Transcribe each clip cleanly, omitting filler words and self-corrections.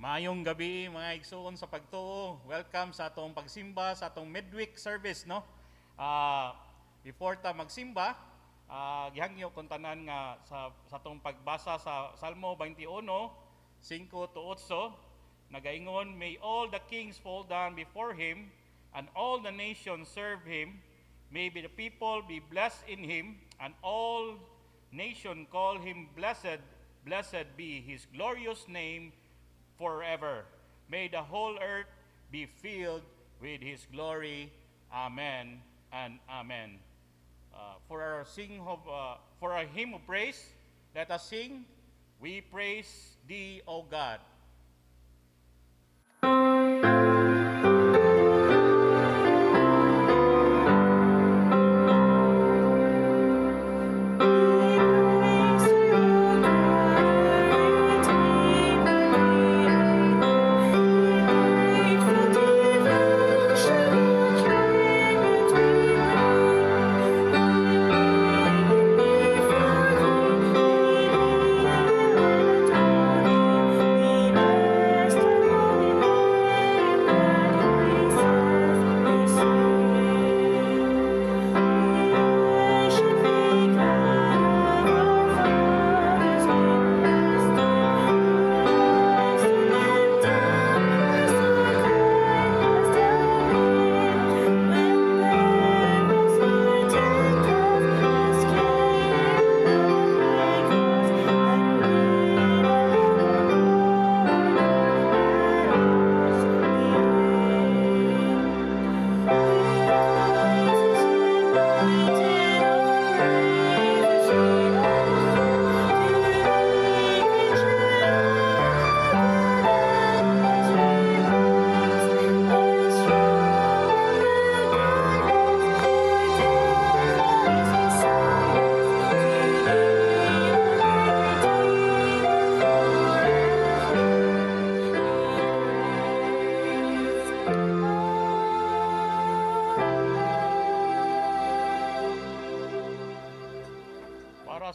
Maayong gabi mga igsoon sa pagtuo. Welcome sa atong pagsimba sa atong midweek service, no? Before ta magsimba, gihangyo kung tanan nga sa atong pagbasa sa Salmo 21, 5 to 8, nagaingon, may all the kings fall down before him and all the nations serve him. May the people be blessed in him and all nation call him blessed. Blessed be his glorious name forever. May the whole earth be filled with his glory. Amen and amen. For our hymn of praise, let us sing, We Praise Thee, O God.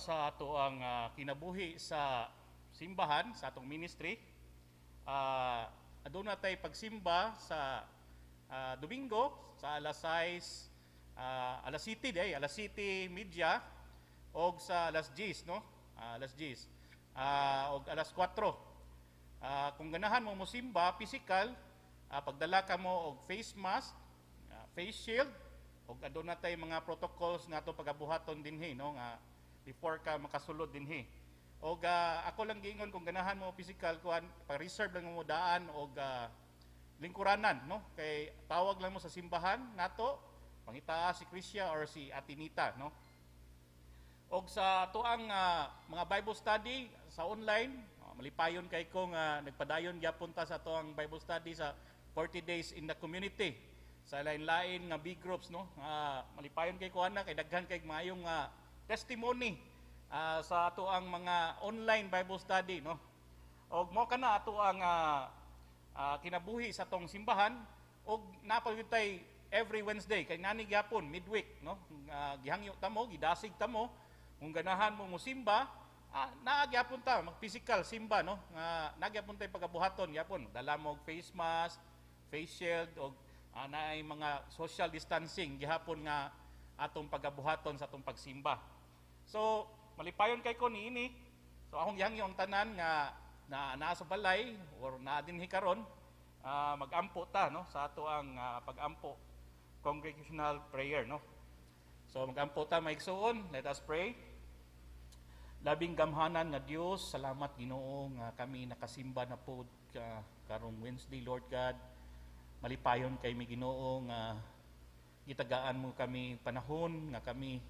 Sa ato ang kinabuhi sa simbahan, sa atong ministry, aduna tay pagsimba sa Domingo sa alas 6, alas 7 media og sa alas 10, no? Alas 10 og alas 4. Kung ganahan mo mosimba physical, pagdala ka mo og face mask, face shield, og aduna tay mga protocols nga ato pagabuhaton dinhi, no, nga before ka makasulod dinhi. Og ako lang giingon kung ganahan mo physical kuan, pa-reserve lang mo daan og lingkuranan, no? Kay tawag lang mo sa simbahan nato, pangita si Krisya or si Atinita, no? Og sa tuang mga Bible study sa online, malipayon kay ko nga nagpadayon gyapon ta sa tuang Bible study sa 40 days in the community. Sa lain-lain nga big groups, no? Malipayon kay ko ana kay daghan kay maayong testimony sa ato ang mga online Bible study, no? Og mo kana ato ang kinabuhi sa tong simbahan og napagitay every Wednesday kay nani gyapon midweek, no? Gihangyo ta mo, gidasig ta mo kung ganahan mo mosimba, naagyapon ta mag physical simba, no? Nagyapon tay pagabuhaton gyapon, dala mo og face mask, face shield og naay mga social distancing gihapon nga atong pagabuhaton sa atong pagsimba. So, malipayon kay ko niini. So, akong gihangyo ang tanan nga naa sa balay or naa dinhi karon, mag-ampo ta, no, sa ato ang pag-ampo congregational prayer, no. So, mag-ampo ta maigsuon. Let us pray. Labing gamhanan nga Dios, salamat Ginoo nga kami nakasimba na pod karong Wednesday, Lord God. Malipayon kay mi Ginoo nga gitagaan mo kami panahon nga kami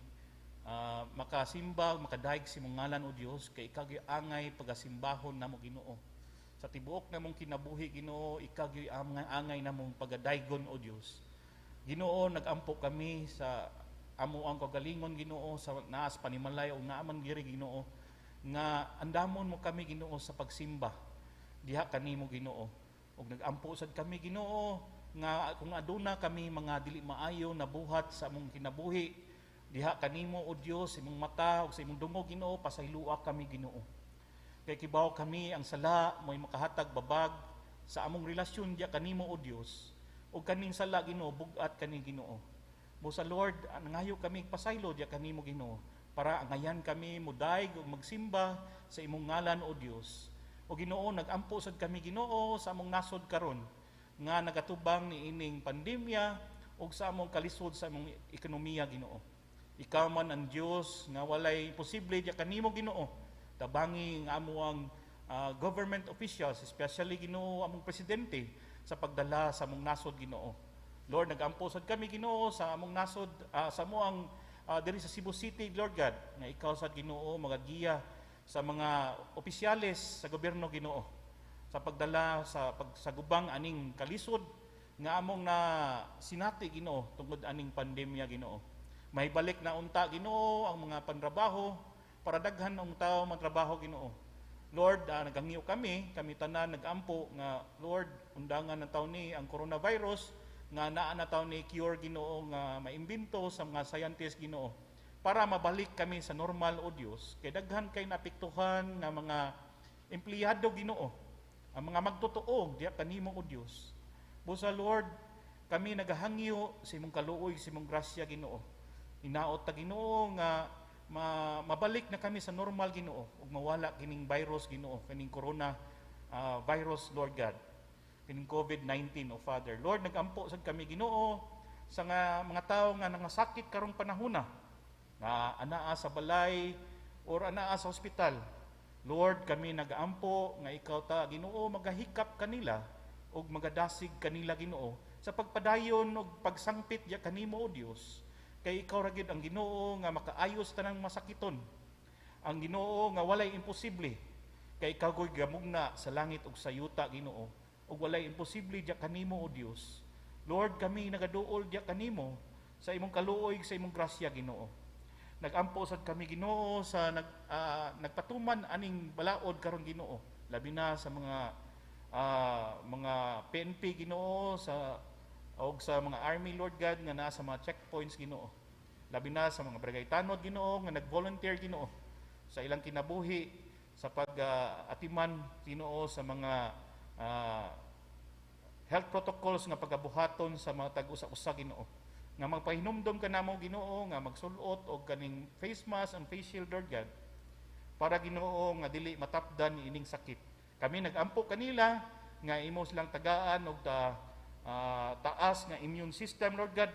makasimba, makadaig si mong ngalan o Dios, kay ikaw angay pagasimbahon namo Ginoo. Sa tibuok namong kinabuhi Ginoo, ikaw angay namong pagadaygon o Dios. Ginoo, nagampo kami sa amo ang kagalingon Ginoo sa naas panimalay o naaman giri Ginoo nga andamon mo kami Ginoo sa pagsimba diha kanimo Ginoo. Og nagampo sad kami Ginoo nga kung aduna kami mga dili maayo na buhat sa among kinabuhi, diha kanimo o Dios, imong mata ug sa imong dungog Ginoo, pasayloa kami Ginoo. Kay kibaw kami ang sala mo'y makahatag babag sa among relasyon diya kanimo o Dios ug kaning sala Ginoo bugat kani Ginoo. Busa Lord, nangayo kami pasaylo diya kanimo Ginoo para angayan kami mudaig ug magsimba sa imong ngalan o Dios. O Ginoo, nagampo sad kami Ginoo sa among nasod karon nga nagatubang ni ining pandemya ug sa among kalisod sa among ekonomiya Ginoo. Ikaw man ang Dios nga walay posible diya kanimo Ginoo. Tabangi nga amo ang government officials, especially Ginoo among presidente sa pagdala sa among nasod Ginoo. Lord, nagampo sad kami Ginoo sa among nasod sa amoang diri sa Cebu City, Lord God, nga ikaw sad Ginoo magagiya sa mga opisyales sa gobyerno Ginoo sa pagdala sa pagsagubang aning kalisod nga among na sinati Ginoo tungod aning pandemya Ginoo. May balik na unta Ginoo ang mga pantrabaho para daghan ang tawo magtrabaho Ginoo. Lord, nagangyo kami tanan nagampo nga Lord, undangan na taon ni ang coronavirus nga naa na taon ni cure Ginoo nga maimbento sa mga scientist Ginoo para mabalik kami sa normal o Dios. Kay daghan kay napiktuhan nga mga empleyado Ginoo, ang mga magtotoo diya kanimo o Dios. Busa Lord, kami nagahangyo sa imong kaluoy, sa imong grasya Ginoo. Hinaot ta Ginoo nga mabalik na kami sa normal Ginoo ug mawala kining virus Ginoo, kining corona virus Lord God, kining COVID-19 o Father. Lord, nagampo sad kami Ginoo sa mga tawo nga nangasakit karong panahona nga anaa sa balay or anaa sa ospital. Lord, kami nagaampo nga ikaw ta Ginoo magahikap kanila ug magadasig kanila Ginoo sa pagpadayon ug pagsangpit diya kanimo o Dios. Kay ikaw ra gyud ang Ginoo nga makaayos tanang masakiton. Ang Ginoo nga walay imposible. Kay ikaw gyud gamugna sa langit ug sa yuta Ginoo. Ug walay imposible diya kanimo o Dios. Lord, kami nagaduol diya kanimo sa imong kaluoy, sa imong grasya Ginoo. Nagampo sad kami Ginoo sa nagpatuman aning balaod karon Ginoo. Labi na sa mga PNP Ginoo og sa mga army Lord God nga naa sa mga checkpoints Ginoo. Labi na sa mga barangay tanod Ginoo nga nag-volunteer Ginoo sa ilang kinabuhi sa pag-atiman Ginoo sa mga health protocols nga pagabuhaton sa mga tag-usa-usa Ginoo. Nga magpahinumdom ka namo Ginoo nga magsulot og kaning face mask and face shield Lord God para Ginoo nga dili matapdan ining sakit. Kami nagampo kanila nga imo silang tagaan og taas nga immune system Lord God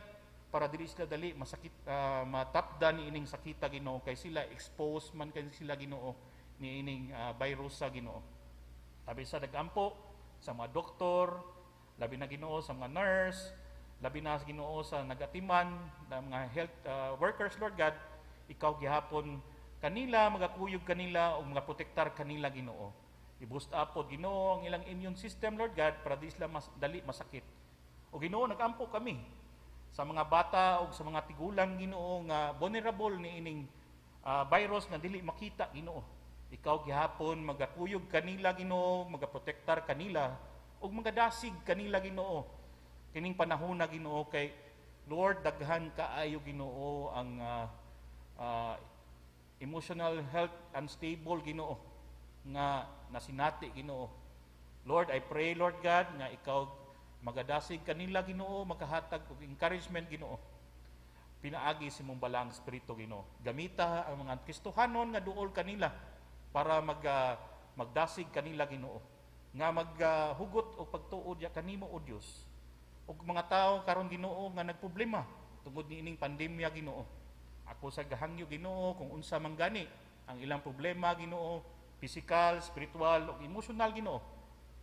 para dili sila dali masakit matapdan ni ining sakita Ginoo kay sila exposed man kay sila Ginoo ni ining virus sa Ginoo. Labi sa nagampo sa mga doktor, labi na Ginoo sa mga nurse, labi na Ginoo sa nagatiman ng mga health workers Lord God, ikaw gihapon kanila magakuyog kanila ug mga protektar kanila Ginoo. I-boost up po Ginoo ang ilang immune system Lord God para di sila dali masakit. O Ginoo, nagampo kami sa mga bata o sa mga tigulang Ginoo nga vulnerable ni ining virus nga dili makita Ginoo. Ikaw gihapon magakuyog kanila Ginoo, magaprotektar kanila ug magadasig kanila Ginoo. Kining panahon na Ginoo kay Lord daghan kaayo Ginoo ang emotional health unstable Ginoo nga nasinati Ginoo. Lord, I pray Lord God nga ikaw magadasig kanila Ginoo, makahatag og encouragement Ginoo. Pinaagi sa imong balang espiritu Ginoo. Gamita ang mga Kristohanon nga duol kanila para magdasig kanila Ginoo. Nga maghugot og pagtuod ya kanimo o Dios. Ug mga tawo karon Ginoo nga nagproblema tungod ni ining pandemya Ginoo. Ako sa gahangyo Ginoo kung unsa man gani ang ilang problema Ginoo, physical, spiritual, o emotional Ginoo.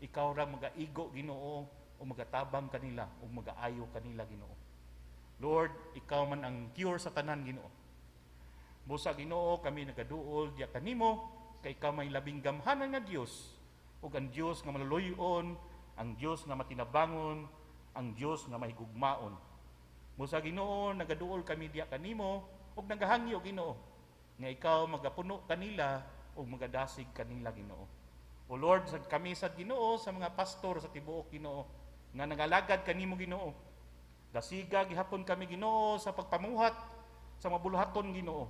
Ikaw ra magaigo Ginoo o magatabang kanila o magaayo kanila Ginoo. Lord, ikaw man ang cure sa tanan Ginoo. Busa Ginoo kami nagaduol diya kanimo kay ikaw may labing gamhanan nga Dios ug ang Dios nga maluluyon, ang Dios nga matinabangon, ang Dios nga mahigugmaon. Busa Ginoo nagaduol kami diya kanimo ug nagahangyo Ginoo nga ikaw magapuno kanila ug magadasig kanila Ginoo. O Lord, kami sad Ginoo sa mga pastor sa tibuok Ginoo nga nagalagad kanimo Ginoo. Dasiga gihapon kami Ginoo sa pagpamuhat sa mabuluhaton Ginoo.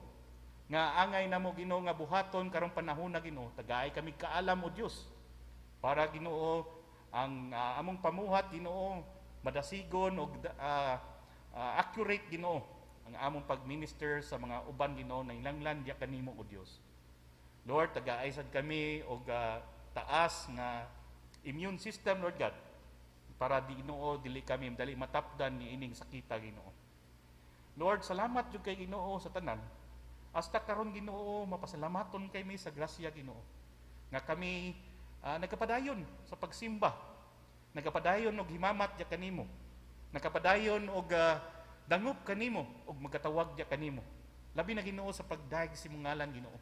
Nga angay namo Ginoo nga buhaton karong panahon na Ginoo. Tagaay kami kaalam o Dios para Ginoo ang among pamuhat Ginoo madasigon og accurate Ginoo ang among pagminister sa mga uban Ginoo na ilanglan diya kanimo o Dios. Lord, taga-aysad kami og taas nga immune system, Lord God, para Ginoo dili kami dali matapdan ni ining sakita Ginoo. Lord, salamat jud kay Ginoo sa tanan. Hasta karon Ginoo mapasalamaton kay mi sa grasya Ginoo nga kami nagkapadayon sa pagsimba, nagkapadayon og himamat diya kanimo, nagkapadayon og dangop kanimo og magkatawag diya kanimo. Labi na Ginoo sa pagdaig sa imong ngalan Ginoo.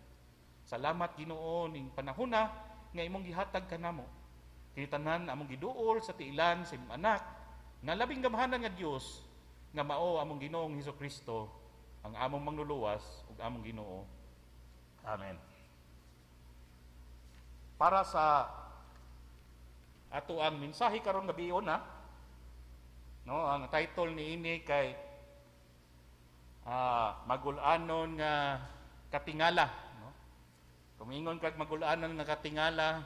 Salamat Ginoo ning panahona nga imong gihatag kanamo. Kini tanan among giduol sa tiilan sa imong anak nga labing gamhanan nga Dios nga mao among Ginoong Hesukristo ang among mangluluwas ug among Ginoo. Amen. Para sa ato ang mensahe karon gabion no, ang title niini kay magul-anon nga katingala, no? Kumingon kag magul-anon nga katingala,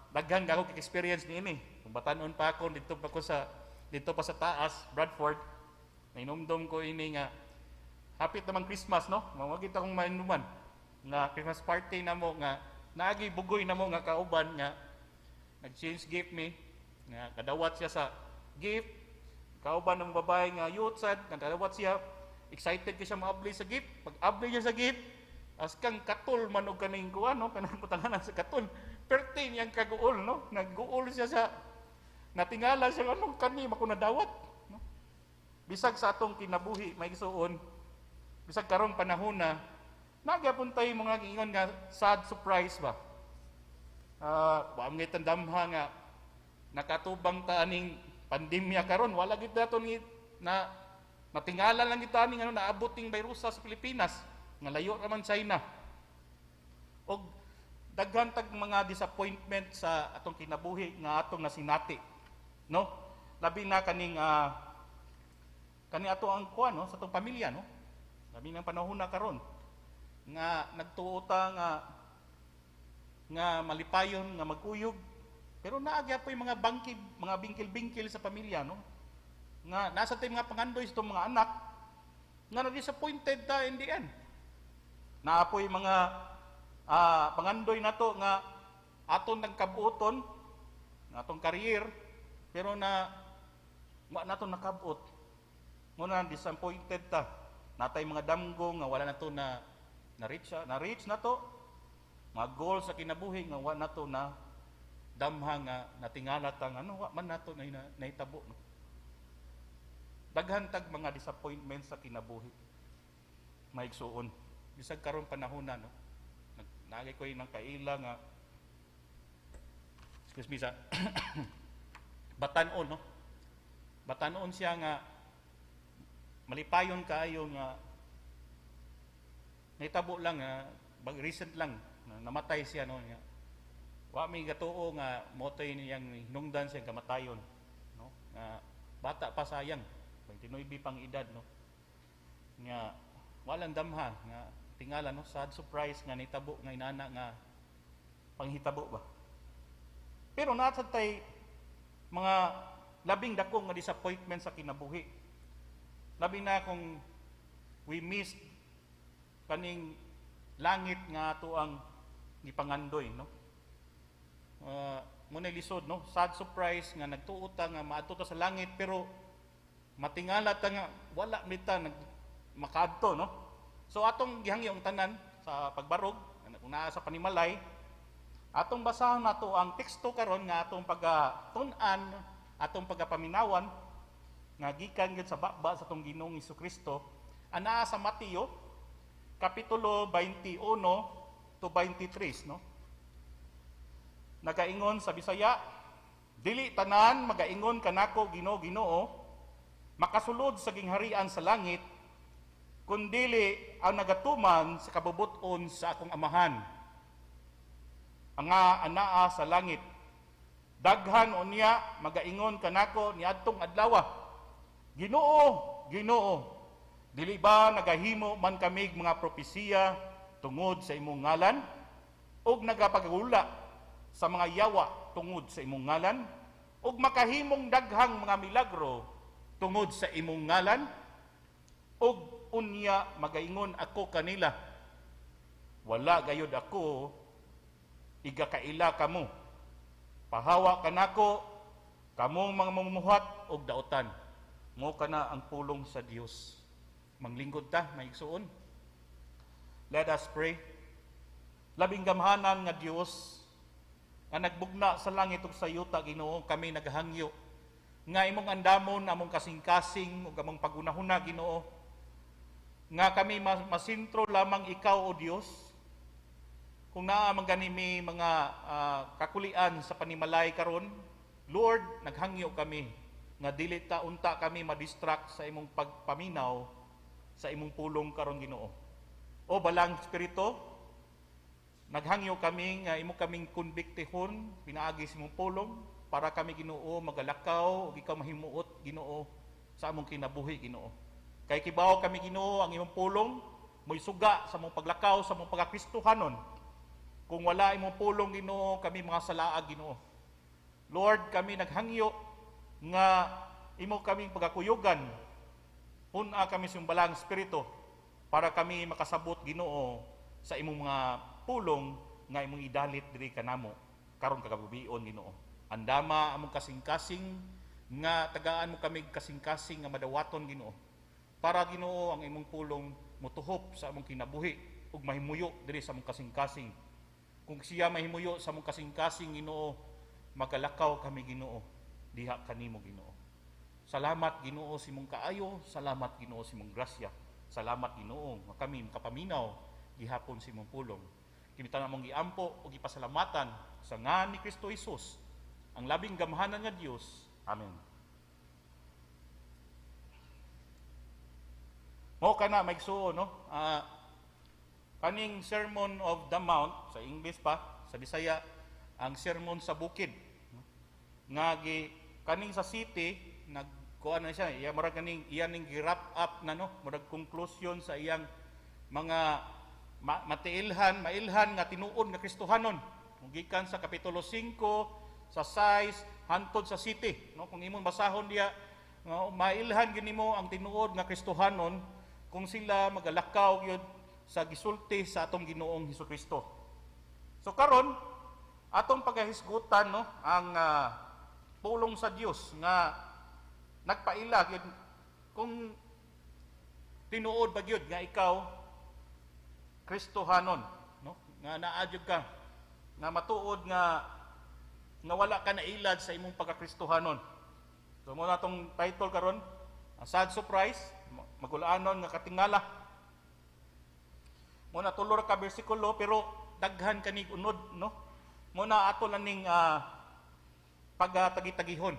daghan ka ako experience niini. Kung batanon pa ako dito pa sa taas, Bradford, nainomdom ko ini nga hapit naman Christmas, no? Mawagit akong mainuman nga Christmas party namo nga naagi bugoy namo nga kauban nga nag-change gift me nga kadawat siya sa gift, kauban ng babae nga youth sad, kadawat siya, excited ka siya maabli sa gift. Pag abli niya sa gift, as kang katul man og kaning kuan, no, kanang kutanganan sa katul, pertin yang kaguol, no, nagguol siya sa natingala siya anong kani mako nadawat, no. Bisag sa atong kinabuhi may isuon, bisag karong panahon na nagyapon tay mga giingon nga sad surprise ba. Wa ang tandamha nga nakatubang ta aning pandemya karon, wala gid daton na natingala lang kita aning ano naabot ting virusa sa Pilipinas nga layo ra man China. Og daghan tag mga disappointment sa atong kinabuhi nga atong nasinati, no? Labi na kaning kani ato ang kuan, no, sa atong pamilya, no? Labi nang panahon na karon nga nagtuota nga malipayon nga magkuyog, pero naagya po yung mga bingkil-bingkil sa pamilya, no? Nga nasa tayo mga pangandoy sa itong mga anak nga na-disappointed ta in the end. Naapoy mga pangandoy na to nga aton nagkabuoton nga atong career, pero na nato nakabot. Muna disappointed ta. Natay mga damgo nga wala na to na-reach na to. Mga goal sa kinabuhi nga wala na to na damha nga natingala ta nga wa man nato na nahitabo, no? Daghan tag mga disappointment sa kinabuhi. Maigsuon. Bisag karon panahon na, no? Naagay ko ng kaila nga excuse me sa batanon, no? Batanon siya nga malipayon kaayo nga nahitabo lang recent lang namatay siya, no, nga wa may gatuo nga motoy niyang hinungdan siya kamatayon, no, nga bata pa sayang 29 pang edad, no, nga walang damha nga tingala, no, sad surprise nga nitabo nga inana nga panghitabo ba. Pero natay mga labing dako nga disappointment sa kinabuhi. Labi na kung we missed kaning langit nga ato ang gipangandoy, no. Muna lisod, no, sad surprise nga nagtuota nga maadto ta sa langit, pero matingala ta nga wala mita makaadto, no. So atong gihangyong tanan sa pagbarog kung naa sa panimalay, atong basahon nato ang teksto karon nga atong pagtun-an, atong pagapaminawan nga gikan gyud sa baba sa atong Ginoong Hesukristo, anaa sa Mateo kapitulo 21 to 23, no. Nagaingon sa Bisaya, dili tanan magaingon kanako Ginoo, Ginoo, makasulod sa gingharian sa langit, kundili ang nagatuman sa kabubuton sa akong amahan, ang anaa sa langit. Daghan unya magaingon kanako niadtong adlaw, Ginoo, Ginoo, dili ba nagahimo man kamig mga propesiya tungod sa imong ngalan, og nagapagula sa mga yawa tungod sa imong ngalan, ug makahimong daghang mga milagro tungod sa imong ngalan, ug unya magaingon ako kanila, wala gayud ako igakaila kamo. Pahawa kanako kamong mga mamumuhat og daotan. Mo kana ang pulong sa Dios. Manglingkod ta, maigsuon. Let us pray. Labing gamhanan nga Dios nga nagbugna sa langit ug sa yuta, Ginoo, kami naghangyo nga imong andamon among kasing-kasing ug among pagunahuna, Ginoo, nga kami masintro lamang ikaw, O Dios. Kung naa man ganimi mga kakulian sa panimalay karon, Lord, naghangyo kami nga dili ta unta kami madistract sa imong pagpaminaw sa imong pulong karon, Ginoo. O balang Espiritu, naghangyo kami nga imo kaming konbiktihon pinaagi sa imong pulong para kami, Ginoo, magalakaw ug ikaw mahimuot, Ginoo, sa among kinabuhi, Ginoo. Kay kibaw kami, Ginoo, ang imong pulong mo'y suga sa among paglakaw sa among pagakristohanon. Kung wala imong pulong, Ginoo, kami mga salaag, Ginoo. Lord, kami naghangyo nga imo kaming pagakuyugan, puna kami sa imong balang Espiritu para kami makasabot, Ginoo, sa imong mga pulong nga imong idalit diri kanamo karon kagabion, Ginoo. Andama among kasing-kasing nga tagaan mo kami kasing-kasing nga madawaton, Ginoo, para, Ginoo, ang imong pulong motuhop sa among kinabuhi ug mahimuyo diri sa among kasing-kasing. Kung siya mahimuyo sa among kasing-kasing, Ginoo, magalakaw kami, Ginoo, diha kanimo, Ginoo. Salamat, Ginoo, sa imong kaayo. Salamat, Ginoo, sa imong grasya. Salamat, Ginoo, nga kami makapaminaw gihapon sa imong pulong. Kimita namong giampo o gipasalamatan sa ngalan ni Kristo Jesus, ang labing gamhanan nga Dios. Amen. Mo kana maigsuon, no? Kaning Sermon of the Mount sa English pa, sa Bisaya ang sermon sa bukid. Nga kaning sa city nagkuan na siya, iya murag kaning iya ning gi-wrap up na, no, murag conclusion sa iyang mga mailhan nga tinuod nga Kristohanon. Gikan sa kapitulo 5 sa 6 hantod sa city, no, kung imong basahon diya, mailhan ginimo ang tinuod nga Kristohanon kung sila magalakaw gyud sa gisulti sa atong Ginoong Hesukristo. So karon atong pagahisgutan, no, ang pulong sa Dios nga nagpaila gyud kung tinuod ba gyud nga ikaw Kristohanon, no? Nga naadyo ka, nga matuod nga wala ka na ilad sa imong pagkakristohanon. So mo na tong title karon, ang sad surprise, magulaanon nga katingala. Mo na tulo ka bersikulo pero daghan kanig unod, no? Mo na ato laning pagtagi-tagihon,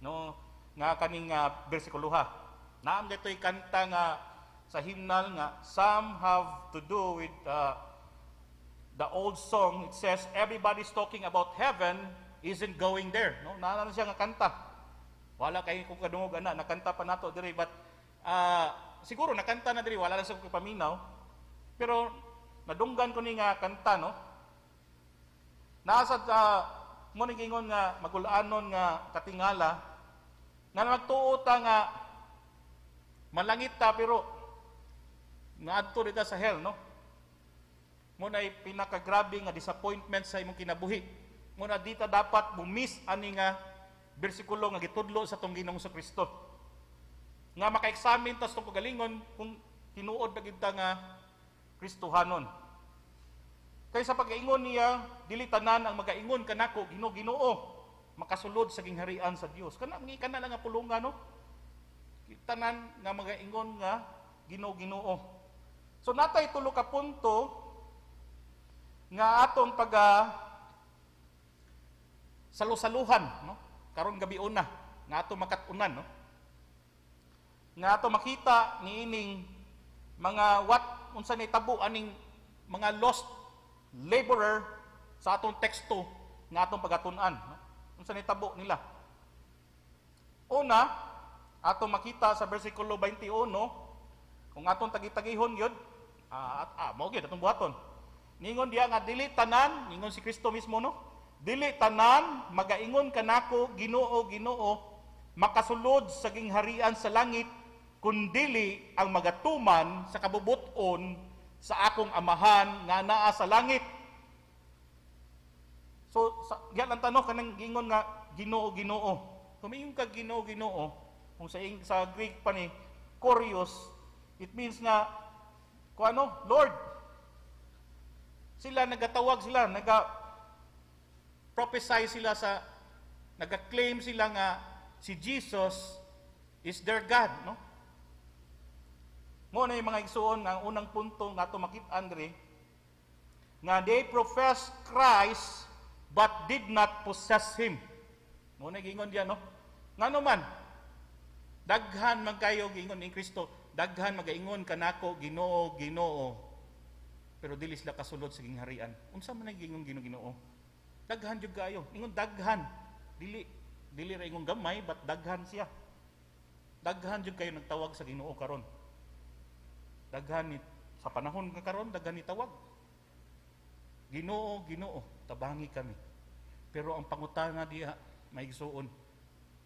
no, nga kaning bersikuloha. Naam ditoy kanta nga sa hymnal nga some have to do with the old song. It says everybody's talking about heaven, isn't going there, no? Naa na siya nga kanta. Wala kay kung kadungog ana nakanta pa nato diri, but siguro nakanta na diri, wala lang sa paminaw. Pero nadunggan ko ni nga kanta, no? Nasa mo ning ingon nga magulaanon nga katingala nga nagtuo ta nga malangit ta pero naadto dita sa hell, no? Muna ay pinakagrabe nga disappointment sa imong kinabuhi. Muna dita dapat bumis ani nga bersikulo nga gitudlo sa tong Ginoong Kristo. Nga maka-examine tas tong kagalingon kung tinuod na gid ta nga Kristohanon. Kay sa pag-ingon niya, dili tanan ang magaingon kanako Ginoo, makasulod sa gingharian sa Dios. Kana na lang nga pulungan, no? Tanan nga magaingon nga Ginoo. So natay tulo ka punto nga atong salusaluhan, no? Karon gabi una nga ato makatunan, no? Nga ato makita niining mga unsa ni tabo aning mga lost laborer sa atong teksto nga atong pagatun-an, no? Unsa ni tabo nila? Una, atong makita sa bersikulo 21, kung atong tagi-tagihon gyud, mao gyud atong buhaton. Ningon diya nga dili tanan, ningon si Kristo mismo, no? Dili tanan magaingon kanako Ginoo Ginoo makasulod sa gingharian sa langit kundili ang magatuman sa kabubuton sa akong amahan nga naa sa langit. So, yan ang tanong kanang gingon nga Ginoo Ginoo. Kumingon ka Ginoo Ginoo, kung sa Greek pa ni Kurios, it means nga kung ano, Lord. Sila nagatawag sila, prophesy sila nag-claim sila nga si Jesus is their God, no? Mo na yung mga igsuon nga unang punto nato makit-an diri nga they profess Christ but did not possess him. Mo na gingon diyan, no? Ngano man daghan man kayo gingon ni Kristo, daghan magaingon kanako Ginoo Ginoo, pero dili sila kasulod sa gingharian. Unsa man gingon Ginoo? Daghan jud kayo. Ingon daghan. Dili ra ingon gamay, but daghan siya. Daghan jud kayo nagtawag sa Ginoo karon. Daghan ni sa panahon nga karon, daghan ni tawag. Ginoo, Ginoo, tabangi kami. Pero ang pangutana diha maigsuon,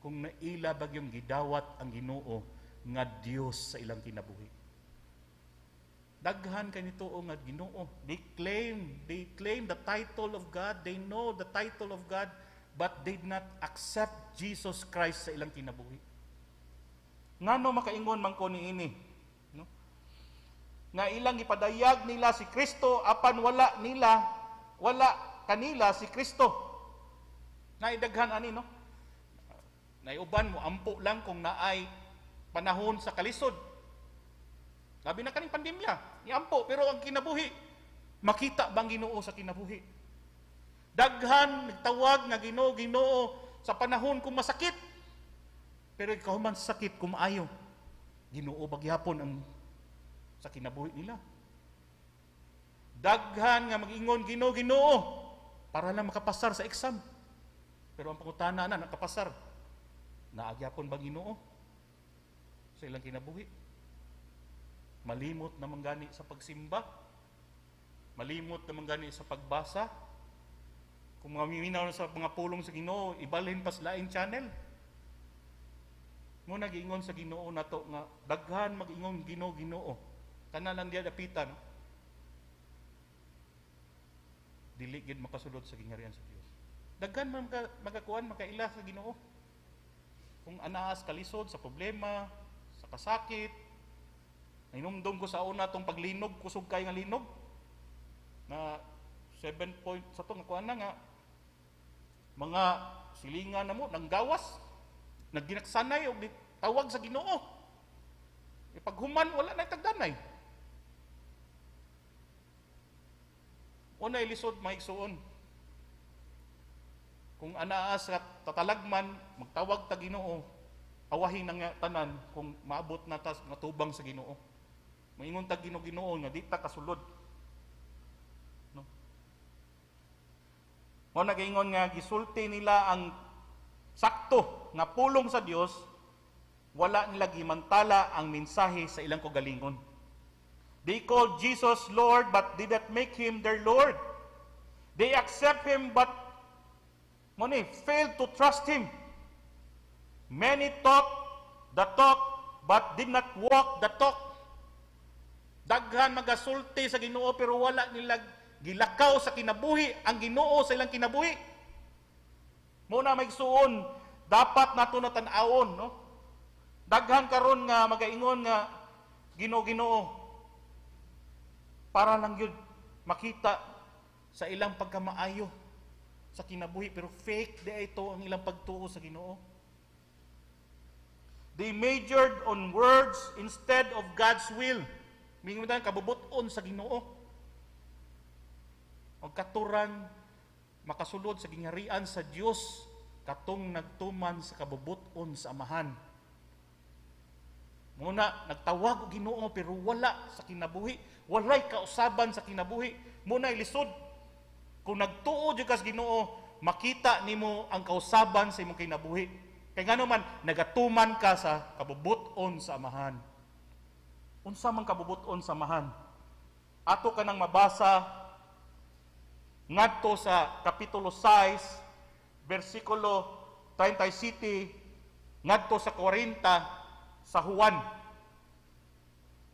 kung naila bagyong gidawat ang Ginoo nga Dios sa ilang kinabuhi. Daghan kay nituo nga Ginoo. They claim the title of God, they know the title of God, but they did not accept Jesus Christ sa ilang kinabuhi. Ngano makaingon man ko niini, no? Nga ilang ipadayag nila si Kristo apan wala kanila si Kristo. Naidaghan ani, no? Naiuban mo ampo lang kung naay panahon sa kalisod. Labi na kaning pandemya, iampo, pero ang kinabuhi, makita bang Ginoo sa kinabuhi? Daghan nagtawag nga Ginoo Ginoo sa panahon kung masakit. Pero ikaw man sakit kung maayo, Ginoo bagyapon ang sa kinabuhi nila. Daghan nga mag-ingon Ginoo Ginoo para lang makapasar sa exam. Pero ang pangutana na nakapasar, naagyapon ba Ginoo sa ilang kinabuhi? Malimot naman gani sa pagsimba, malimot naman gani sa pagbasa. Kung mamiminaw na sa mga pulong sa Ginoo, ibalhin pa sa laing channel. Mo nag-ingon sa Ginoo nato nga daghan mag-ingon Ginoo Ginoo. Kana lang diya dapitan. Dili gid makasulod sa gingharian sa Dios. Daghan man magakuan makaila sa Ginoo. Kung anaas kalisod sa problema, sa kasakit, nainumdum ko sa una tong paglinog, kusog kay nga linog. Na 7 point sa to nga na nga mga silingan na mo nang gawas, nagginaksanay og tawag sa Ginoo. Ipaghuman wala na tagdanay. Unay lisod maigsuon. Kung anaas at tatalagman, magtawag ta Ginoo, awahin na nga tanan kung maabot na ta matubang sa Ginoo. Moingon ta Ginoo nga di ta kasulod. No? Mo nagaingon nga gisulti nila ang sakto nga pulong sa Dios, wala nila gimantala ang mensahe sa ilang kagalingon. They called Jesus Lord but did not make him their Lord. They accept him but failed to trust him. Many talk the talk but did not walk the talk. Daghan magasulti sa Ginoo pero wala nila gilakaw sa kinabuhi ang Ginoo sa ilang kinabuhi. Muna magsuon, dapat nato na tan-awon, no? Daghan karon nga magaingon nga Ginoo para lang yun makita sa ilang pagkamaayo sa kinabuhi, pero fake di ito ang ilang pagtuo sa Ginoo. They majored on words instead of God's will. Mingudan kabubuton sa Ginoo. Og katuran makasulod sa gingharian sa Dios katong nagtuman sa kabubuton sa amahan. Muna nagtawag og Ginoo pero wala sa kinabuhi, walay kausaban sa kinabuhi. Muna ilisod. Kung nagtuo jud ka sa Ginoo, makita nimo ang kausaban sa imong kinabuhi. Kay ngano man nagatuman ka sa kabubuton sa amahan. Unsa man kabubuton sa amahan? Ato kanang mabasa ngadto sa kapitulo 6 bersikulo 37 ngadto sa 40 sa Juan.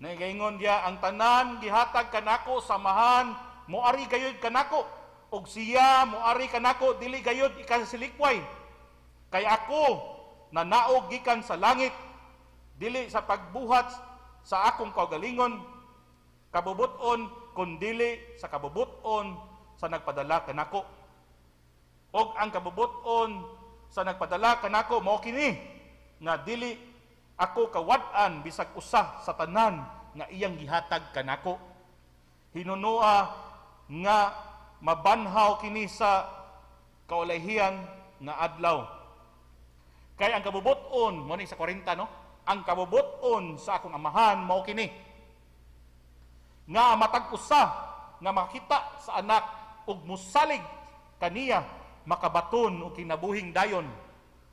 Nagaingon dia, ang tanan gihatag kanako samahan moari gayud kanako, ug siya moari kanako dili gayud ikasilikway. Kay ako nanaog gikan sa langit, dili sa pagbuhat sa akong kaugalingon kabubuton, kundili sa kabubuton sa nagpadala kanako. Og ang kabubuton sa nagpadala kanako mao kini, nga dili ako kawad-an bisag usa sa tanan nga iyang gihatag kanako. Hinunua nga mabanhaw kini sa kaulahian nga adlaw. Kay ang kabubuton mo ni sa 40 no, ang kabubuton sa akong amahan mao kini, nga matag usa nga makita sa anak ug musalig kaniya makabaton og kinabuhing dayon,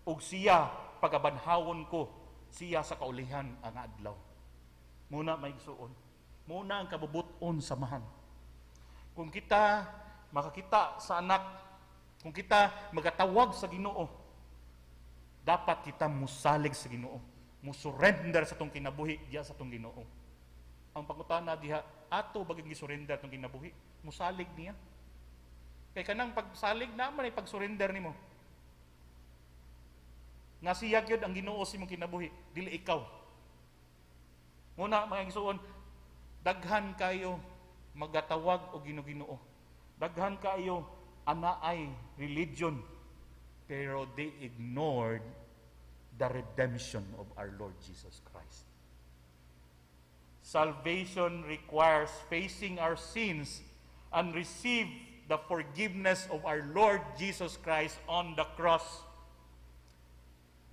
ug siya pagabanhawon ko siya sa kaulihan ang adlaw. Muna maigsuon, muna ang kabubuton samahan. Kung kita makakita sa anak, kung kita magatawag sa Ginoo, dapat kita musalig sa Ginoo, musurrender sa tong kinabuhi diya sa tong Ginoo. Ang pangutana diha, ato baging gisurrender tong kinabuhi, musalig niya. Kay kanang pagsalig naman ay pagsurrender nimo. Nga siya gyud ang Ginoo sa imong kinabuhi, dili ikaw. Muna mga igsuon, daghan kayo magatawag og Ginoo. Daghan kayo anaay religion, pero they ignored the redemption of our Lord Jesus Christ. Salvation requires facing our sins and receive the forgiveness of our Lord Jesus Christ on the cross.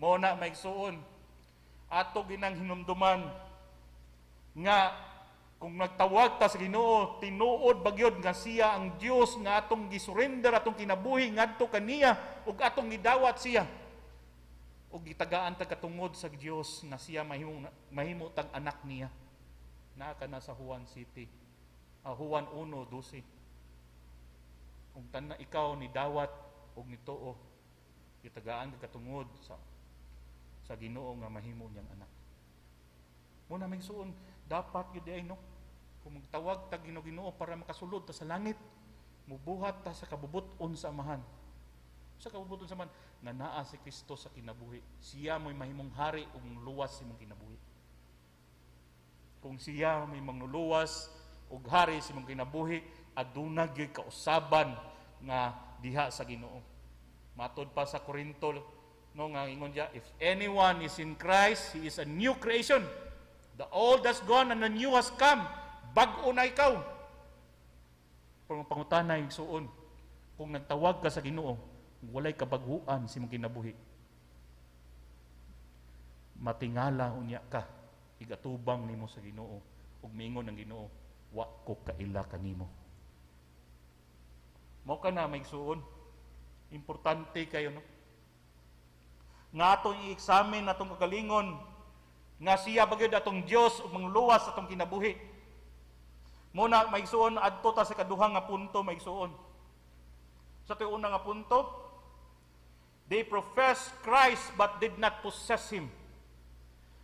Muna maigsuon, ato ginang hinumduman nga kung nagtawag ta sa Ginoo, tinuod bagyod nga siya ang Dios nga atong gisurrender atong kinabuhi ngadto kaniya ug atong gidawat siya. Ug gitagaan ta katungod sa Dios nga siya mahimo tag anak niya. Naa kana sa Juan City. Juan 1:12. Kung tanan ikaw ni dawat ug nituo, gitagaan ka katungod sa Ginoo nga mahimo niyang anak. Muna may suon, dapat yun ay no, kung magtawag ta Ginoo para makasulod ta sa langit, mubuhat ta sa kabubuton sa amahan. Sa kabubuton sa amahan, nga naa si Kristo sa kinabuhi. Siya mo'y mahimong hari ug luwas si mong kinabuhi. Kung siya may mangluluwas ug hari si mong kinabuhi, aduna gyud kausaban nga diha sa Ginoo. Matod pa sa Korinto, no, nga ingon dia, if anyone is in Christ, he is a new creation. The old has gone and the new has come. Bag-o na ikaw. Pangutana yung suon, kung nagtawag ka sa Ginoo, walay kabaguan si mong kinabuhi. Matingala unya ka, igatubang nimo sa Ginoo, ug miingon ang Ginoo, wa ko kaila kanimo. Mao ka na may suon. Importante kayo, no? Nga atong i-examine atong kagalingon nga siya bagyod atong Dios ug mangluwas atong kinabuhi. Muna maigsuon adto ta sa kaduhang nga punto maigsuon. Sa tuyo una nga punto, they professed Christ but did not possess him.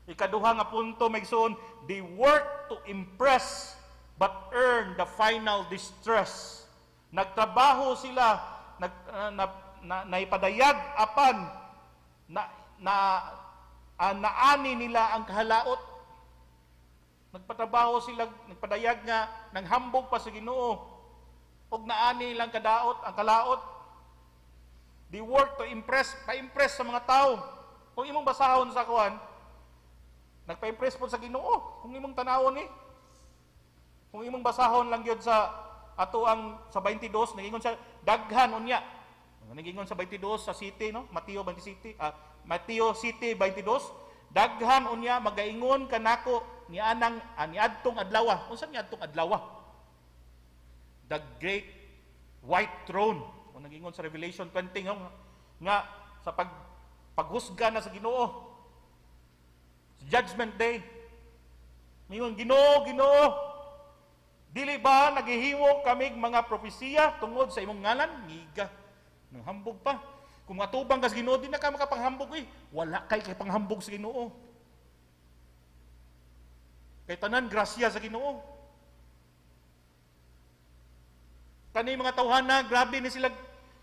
Ikaduha nga punto maigsuon, they worked to impress but earn the final distress. Nagtrabaho sila, naipadayag apan naani nila ang kahalaot. Nagpatrabaho sila, nagpadayag nga, nanghambog pa sa Ginoo. Og naani nilang kadaot, ang kalaot. They work to pa-impress sa mga tao. Kung imong basahon sa kuan, nagpa-impress po sa Ginoo. Kung imong tanawon ni, kung imong basahon lang gyud sa ato ang sa 22, nagingon siya, daghan unya. Nagingon sa 22 sa city, no? Mateo City 22, daghan unya magaingon kanako ni anang niadtong adlaw. Unsa niadtong adlaw? The great white throne. Kung nagingon sa Revelation 20 nga sa paghusga na sa Ginoo. Sa Judgment Day. Mingon, Ginoo, Dili ba naghihimo kami mga propesiya tungod sa imong ngalan? Ngiga. Nang hambog pa. Kung matubang ka sa Ginoo, di na ka makapanghambog eh. Wala kay panghambog sa Ginoo. Kay tanan grasya sa Ginoo. Kani mga tawhana, grabe ni sila.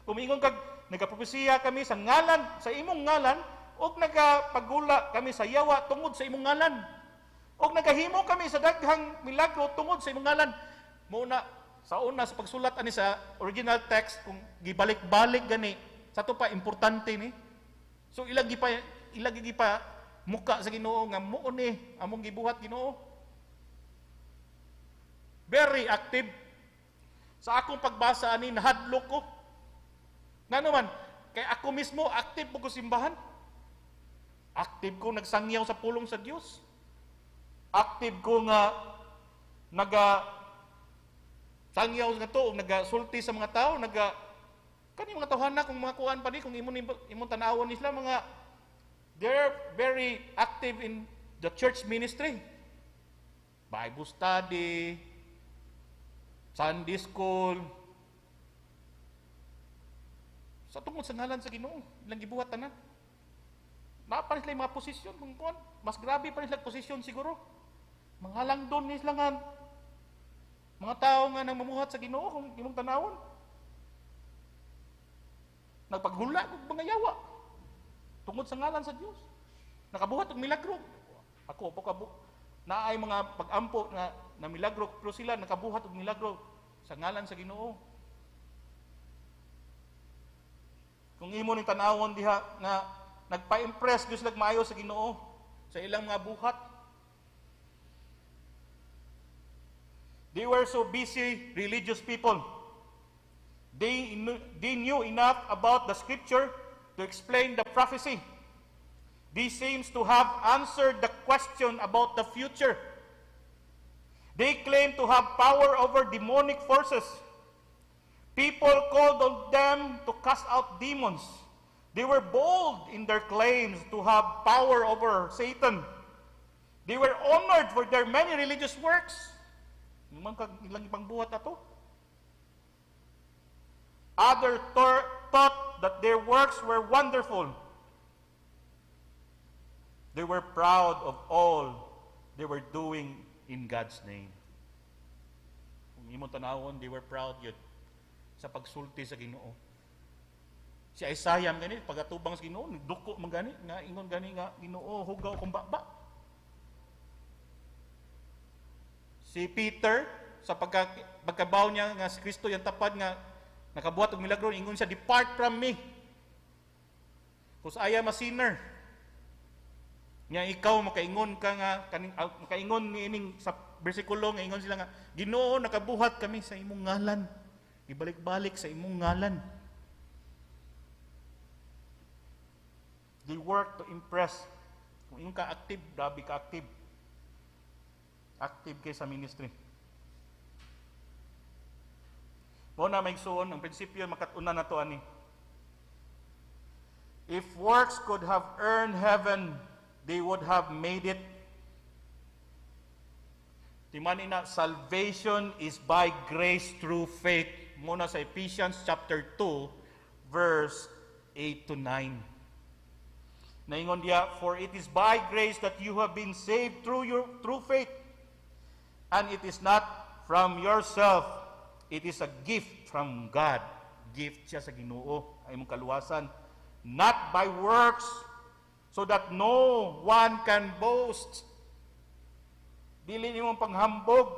Kumingon kag nagapropesiya kami sa ngalan, sa imong ngalan, og nagapagula kami sa yawa tungod sa imong ngalan. Og nagahimo kami sa daghang milagro tungod sa imong ngalan. Muna sa una sa pagsulat ani sa original text kung gibalik-balik gani sa to pa importante ni. So ilagi pa muka sa Ginoo nga muo ni among gibuhat Ginoo. Very active. Sa akong pagbasa ani nahadlok ko. Ngano man kay ako mismo active ko simbahan. Active ko nagsangyaw sa pulong sa Dios. Active ko nga sangyaw nga to, nagasulti sa mga tao, kani mga tawhana kung mga kuan pa di, kung imong tanawon nila mga, they're very active in the church ministry. Bible study, Sunday school, sa tungod sa ngalan sa Ginoo, ilang gibuhat tanan. Napa nila yung mga posisyon, kung kuan, mas grabe pa nila posisyon siguro. Manghalang doon nila nga, mga tao nga nang mamuhat sa Ginoo kung imong tanawon. Nagpaghula og mga yawa tungod sa ngalan sa Dios. Nakabuhat og milagro. Ako po naay mga pag-ampo na milagro pero sila nakabuhat og milagro sa ngalan sa Ginoo. Kung imo ning tanawon diha nga nagpa-impress Dios lag maayo sa Ginoo sa ilang mga buhat. They were so busy, religious people. They knew enough about the scripture to explain the prophecy. They seems to have answered the question about the future. They claim to have power over demonic forces. People called on them to cast out demons. They were bold in their claims to have power over Satan. They were honored for their many religious works. Ilang ibang buhat na to. Others thought that their works were wonderful. They were proud of all they were doing in God's name. Kung imong tanawon, they were proud yun sa pagsulti sa Ginoo. Si Isaiah gani pagatubang sa Ginoo, duko man gani nga ingon gani nga Ginoo hugaw kung baba. Si Peter, sa pagkabaw niya nga si Kristo yung tapad nga nakabuhat og milagro, ingon siya, "Depart from me, because I am a sinner." Nga ikaw makaingon ka nga makaingon niining sa bersikulo nga ingon sila nga, "Ginoo, nakabuhat kami sa imong ngalan. Ibalik-balik sa imong ngalan." They work to impress. Kung ingon ka active, grabe ka active. Active kay sa ministry. Mo na may suon ang prinsipyo makatuna na to ani. If works could have earned heaven, they would have made it. Timani na salvation is by grace through faith. Muna sa Ephesians chapter 2 verse 8 to 9. Naingon diya, "For it is by grace that you have been saved through faith. And it is not from yourself, it is a gift from God." Gift siya sa Ginoo, ay mong kaluwasan. "Not by works, so that no one can boast." Dili nimong panghambog.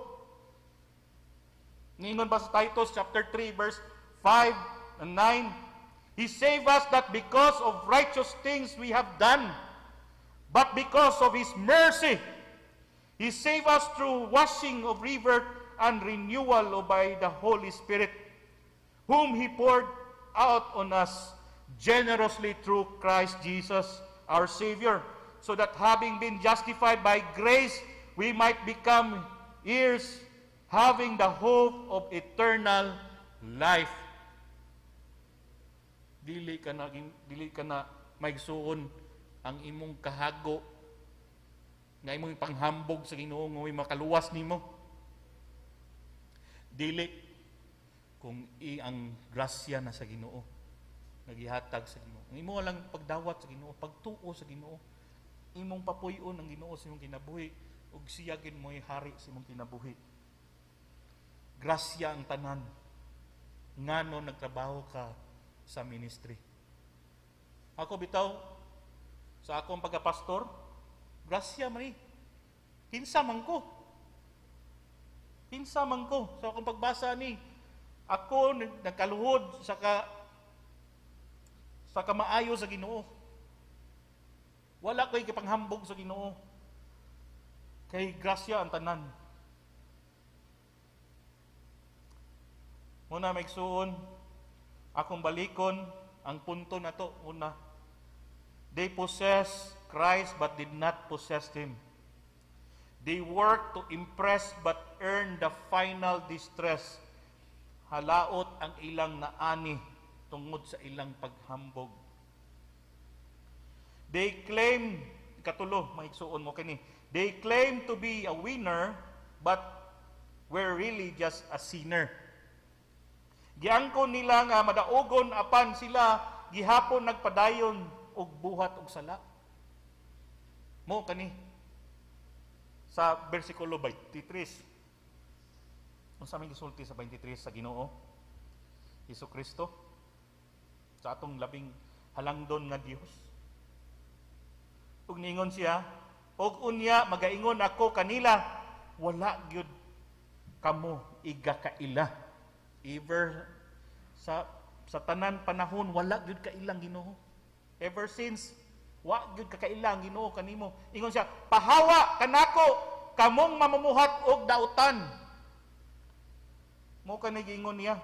Ningon pa sa Titus chapter 3 verse 5 and 9. "He saved us not because of righteous things we have done, but because of His mercy. He saved us through washing of rebirth and renewal by the Holy Spirit, whom He poured out on us generously through Christ Jesus, our Savior, so that having been justified by grace, we might become heirs, having the hope of eternal life." Dili ka na maigsuon ang imong kahago nga imong panghambog sa Ginoo nga may makaluwas nimo. Dili kung ang grasya na sa Ginoo, nagihatag sa Ginoo. Ang imo lang pagdawat sa Ginoo, pagtuo sa Ginoo, imong papuy-on ang Ginoo sa imong kinabuhi ug siya gid mo'y hari sa imong kinabuhi. Grasya ang tanan ngano nagtrabaho ka sa ministry. Ako bitaw sa akong pagkapastor, grasya man ni. Kinsa man ko. Sa akong pagbasa ni, ako nagkaluhod sa kamaayo sa Ginoo. Wala ko'y kipanghambog sa Ginoo. Kay grasya ang tanan. Muna maigsuon, akong balikon, ang punto na to, una, they possess Christ but did not possess Him. They work to impress but earn the final distress. Halaot ang ilang naani tungod sa ilang paghambog. They claim, katulo, maigsuon mo kini, they claim to be a winner but were really just a sinner. Giangkon nila nga madaugon apan sila gihapon nagpadayon og buhat og sala. Mo kani sa bersikulo 23. Unsa may gisulti sa 23 sa Ginoo? Hesukristo sa atong labing halangdon nga Dios. Ug ningon siya, og unya magaingon ako kanila, wala gyud kamo igakaila. Ever sa tanan panahon wala gyud kailang Ginoo. Ever since wa gyud kakailang Ginoo kanimo. Ingon siya, pahawa kanako kamong mamumuhat og dautan. Mo kani giingon niya.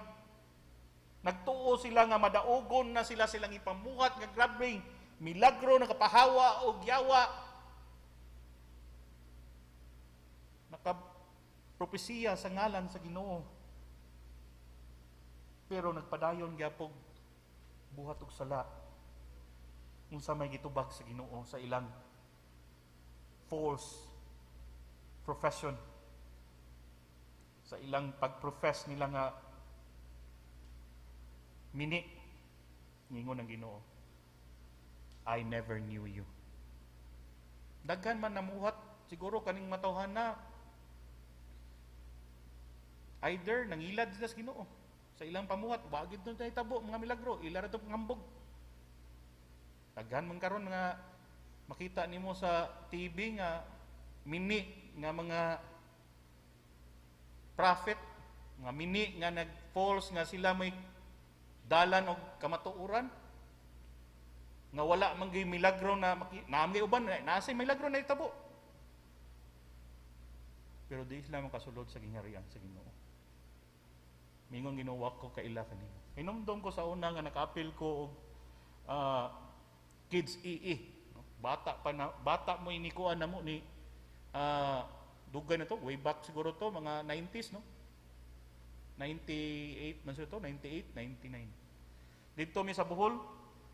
Nagtuo sila nga madaugon na silang ipamuhat nga grabing milagro nakapahawa og yawa. Nakapropesiya sa ngalan sa Ginoo. Pero nagpadayon gyapon buhat og sala. Unsa may gitubag sa Ginoo sa ilang false profession. Sa ilang pagprofess nila nga mini ngingon ang Ginoo, I never knew you. Daghan man namuhat siguro kaning matawhana, either nangilad sila sa Ginoo sa ilang pamuhat, wagid nun tayo tabo mga milagro, ila ra to pangambog. Daghan man karon nga makita nimo sa TV nga mini nga mga prophet, nga mini nga nag-false nga sila may dalan og kamatuoran, nga wala man gyud milagro na naamay uban nasay milagro na itabo. Pero di sila makasulod sa gingharian sa Ginoo. Mingon Ginoo ko kaila kanimo. Hinumdom ko sa una nga naka-appeal ko og kids EE. Bata mo inikuan na mo ni dugay na to, way back siguro to mga 90s no. 98 man to, 98, 99. Dito mi sa Bohol,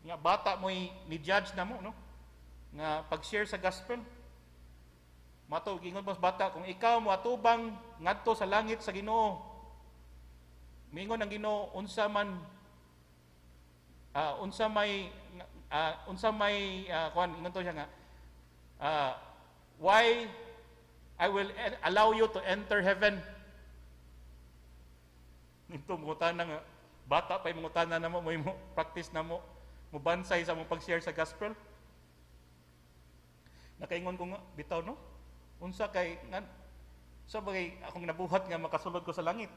nga bata mo ni judge na mo no. Nga pag-share sa gospel. Mato gingon mas bata kung ikaw mo atubang ngadto sa langit sa Ginoo. Mingon ang Ginoo unsa may kuan ingon to siya nga why I will allow you to enter heaven. Nito mungutana nga bata pa mungutana na mo practice na mo bansay sa mo pag-share sa gospel. Nakaingon ko nga bitaw no unsa kay nga sa bagay akong nabuhat nga makasulod ko sa langit.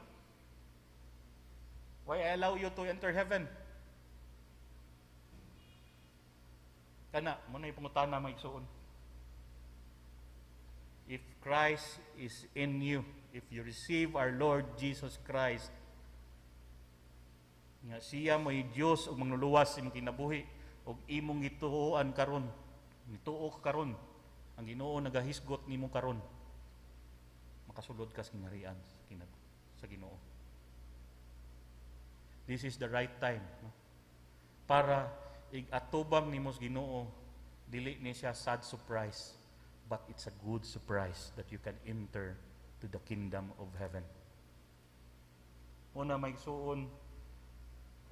Why I allow you to enter heaven? Kana, muna ipungutana maigsuon. If Christ is in you, if you receive our Lord Jesus Christ, nga siya mo'y Diyos o mangluluwas imong kinabuhi o imong gituoan karon, gituo ka karon, ang Ginoo nagahisgot nimo karon, makasulod ka sa kingharian sa Ginoo. This is the right time no? Para igatubang nimo sa Ginoo, dili ni siya sad surprise, but it's a good surprise that you can enter to the kingdom of heaven. Una maigsuon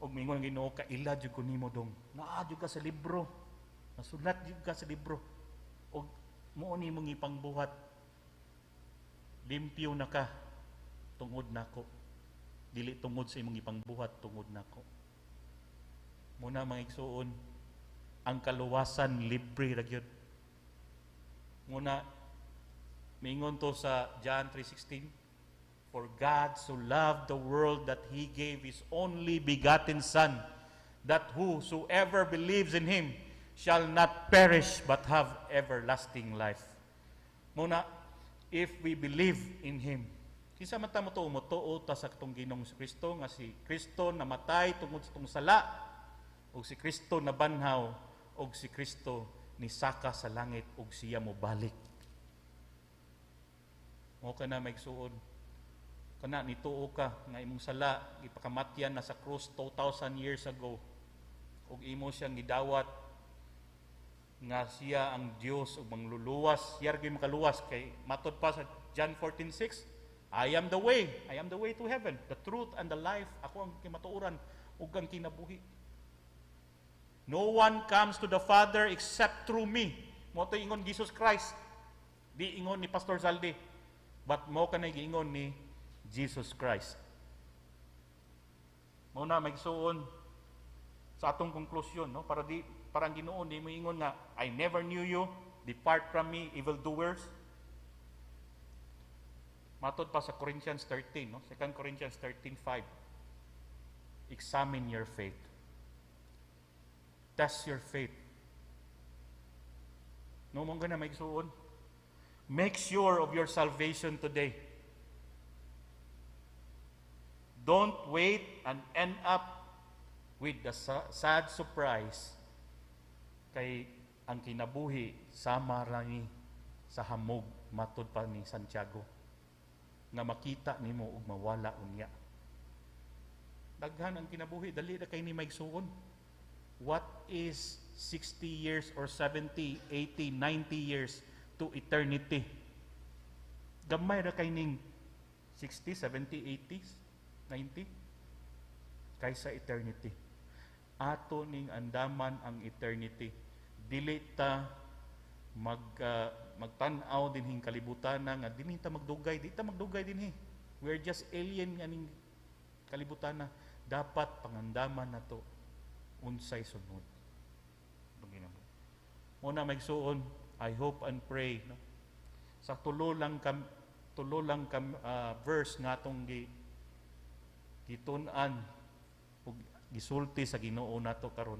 og mingon Ginoo kaila jud ko nimo dong. Naa jud ka sa libro. Nasulat jud ka sa libro. Og mao ni mong ipangbuhat. Limpyo na ka tungod nako. Dili tungod sa imong ipangbuhat tungod nako. Muna maigsuon ang kaluwasan libre ra gyud. Muna mingon to sa John 3:16. For God so loved the world that He gave His only begotten Son, that whosoever believes in Him shall not perish but have everlasting life. Muna, if we believe in Him, kinsa man ta mutuo ta sa atong Ginoong Kristo nga si Kristo namatay tungod sa atong sala, ug si Kristo nabanhaw, ug si Kristo nisaka sa langit ug siya mobalik. Mo kana maigsuon kana nituo ka nga imong sala ipakamatyan na sa krus 2,000 years ago ug imo siyang gidawat nga siya ang Dios ug mangluluwas siya gyud makaluwas kay matud pa sa John 14:6 I am the way to heaven, the truth and the life. Ako ang kimatuoran ug ang kinabuhi. No one comes to the Father except through me. Mo to ingon Jesus Christ, di ingon ni Pastor Zaldi, but mo kanay giingon ni Jesus Christ. Muna magsuon sa atong konklusyon, no? Para ang Ginoo di mo ingon nga I never knew you, depart from me evildoers. Matod pa sa Corinthians 13, no? 2 Corinthians 13:5. Examine your faith. Test your faith. No mo gana magsuon. Make sure of your salvation today. Don't wait and end up with the sad surprise kay ang kinabuhi sama rani sa hamog matud pa ni Santiago nga makita nimo ug mawala unya. Daghan ang kinabuhi dali ra kay ni maigsuon. What is 60 years or 70, 80, 90 years to eternity? Gamay ra kay ning 60, 70, 80s 90 kaysa eternity. Ato ning andaman ang eternity. Dili ta magtan-aw dinhing kalibutan nga dinhi ta magdugay, di ta magdugay dinhi. We are just alien nganing kalibutan na dapat pangandaman nato unsay sunod. Muna magsuon, I hope and pray no. Sa tulo lang verse nga atong gitun-an ug gisulti sa Ginoo nato karon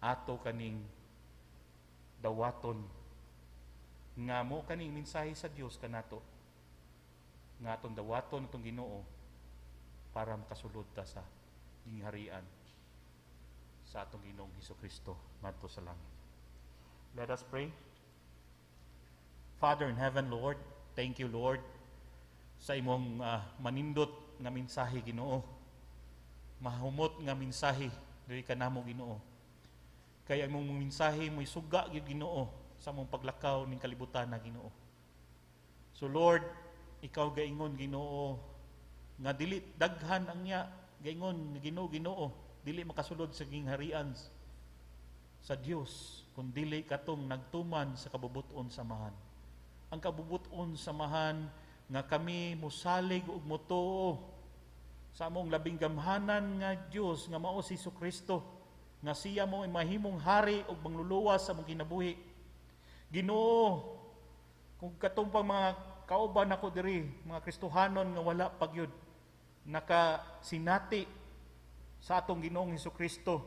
ato kaning dawaton nga mo kaning mensahe sa Dios kanato nga atong dawaton atong Ginoo para makasulod ta sa gingharian sa atong Ginoong Hesukristo ngadto sa langit. Let us pray. Father in heaven, Lord, thank you, Lord, sa imong manindot nga mensahe, Ginoo. Mahumot nga mensahe diri kanamo, Ginoo. Kaya imong mensahe mo'y suga gyud, Ginoo, sa among paglakaw ning kalibutan na, Ginoo. So Lord, ikaw gaingon, Ginoo, nga dili daghan ang nya gaingon Ginoo, Ginoo, dili makasulod sa gingharian sa Dios kun dili katong nagtuman sa kabubuton samahan. Ang kabubuton samahan nga kami mosalig ug motuo sa among labing gamhanan nga Dios nga mao si Jesucristo, nga siya mo mahimong hari ug mangluluwas sa among kinabuhi. Ginoo, kung katong pang mga kauban ako diri, mga Kristohanon nga wala pagyud nakasinati sa atong Ginoong Hesukristo,